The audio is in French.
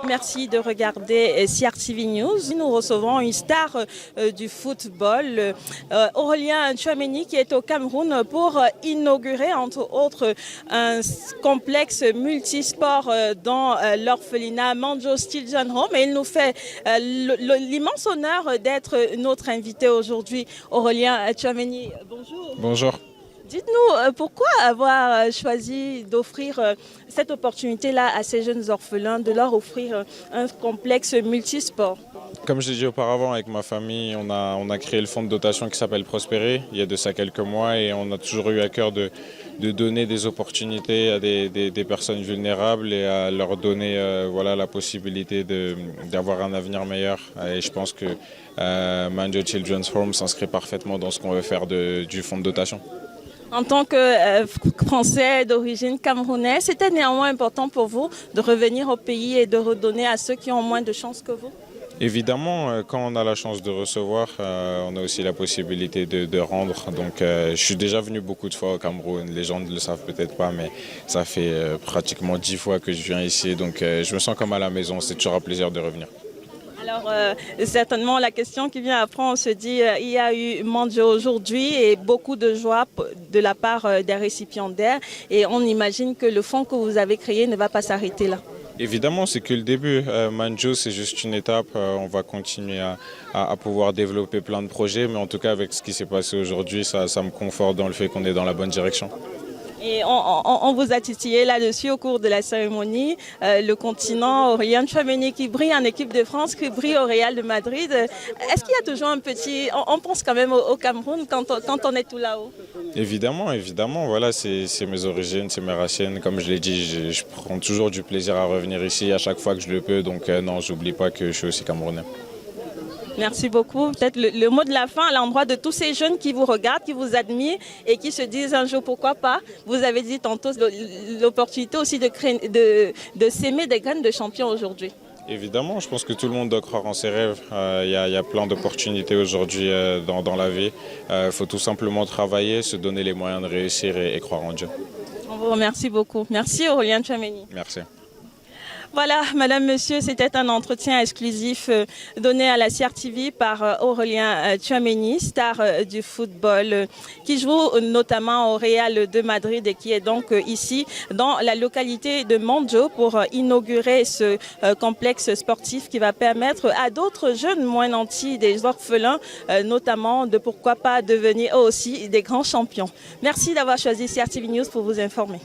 Merci de regarder CRTV News. Nous recevons une star du football, Aurélien Tchouaméni, qui est au Cameroun pour inaugurer, entre autres, un complexe multisport dans l'orphelinat Manjo Children's Home. Et il nous fait l'immense honneur d'être notre invité aujourd'hui. Aurélien Tchouaméni, bonjour. Bonjour. Dites-nous, pourquoi avoir choisi d'offrir cette opportunité-là à ces jeunes orphelins, de leur offrir un complexe multisport? Comme je l'ai dit auparavant, avec ma famille, on a créé le fonds de dotation qui s'appelle Prospérer, il y a de ça quelques mois, et on a toujours eu à cœur de donner des opportunités à des personnes vulnérables et à leur donner voilà, la possibilité d'avoir un avenir meilleur. Et je pense que Manjo Children's Home s'inscrit parfaitement dans ce qu'on veut faire du fonds de dotation. En tant que Français d'origine camerounaise, c'était néanmoins important pour vous de revenir au pays et de redonner à ceux qui ont moins de chance que vous? Évidemment, quand on a la chance de recevoir, on a aussi la possibilité de rendre. Donc, je suis déjà venu beaucoup de fois au Cameroun. Les gens ne le savent peut-être pas, mais ça fait pratiquement 10 fois que je viens ici. Donc, je me sens comme à la maison. C'est toujours un plaisir de revenir. Alors, certainement, la question qui vient après, on se dit, il y a eu Manjo aujourd'hui et beaucoup de joie de la part des récipiendaires. Et on imagine que le fonds que vous avez créé ne va pas s'arrêter là. Évidemment, c'est que le début. Manjo, c'est juste une étape. On va continuer à pouvoir développer plein de projets. Mais en tout cas, avec ce qui s'est passé aujourd'hui, ça me conforte dans le fait qu'on est dans la bonne direction. Et on vous a titillé là-dessus au cours de la cérémonie. Le continent, Aurélien Tchouaméni qui brille en équipe de France, qui brille au Real de Madrid. Est-ce qu'il y a toujours un petit... On pense quand même au Cameroun quand on est tout là-haut? Évidemment, évidemment. Voilà, c'est mes origines, c'est mes racines. Comme je l'ai dit, je prends toujours du plaisir à revenir ici à chaque fois que je le peux. Donc non, j'oublie pas que je suis aussi camerounais. Merci beaucoup. Peut-être le mot de la fin à l'endroit de tous ces jeunes qui vous regardent, qui vous admirent et qui se disent un jour pourquoi pas. Vous avez dit tantôt l'opportunité aussi de s'aimer des graines de champions aujourd'hui. Évidemment, je pense que tout le monde doit croire en ses rêves. Il y a plein d'opportunités aujourd'hui dans la vie. Il faut tout simplement travailler, se donner les moyens de réussir et croire en Dieu. On vous remercie beaucoup. Merci Aurélien Tchouaméni. Merci. Voilà, madame, monsieur, c'était un entretien exclusif donné à la CRTV par Aurélien Tchouaméni, star du football, qui joue notamment au Real de Madrid et qui est donc ici dans la localité de Manjo pour inaugurer ce complexe sportif qui va permettre à d'autres jeunes moins nantis, des orphelins notamment, de pourquoi pas devenir eux aussi des grands champions. Merci d'avoir choisi CRTV News pour vous informer.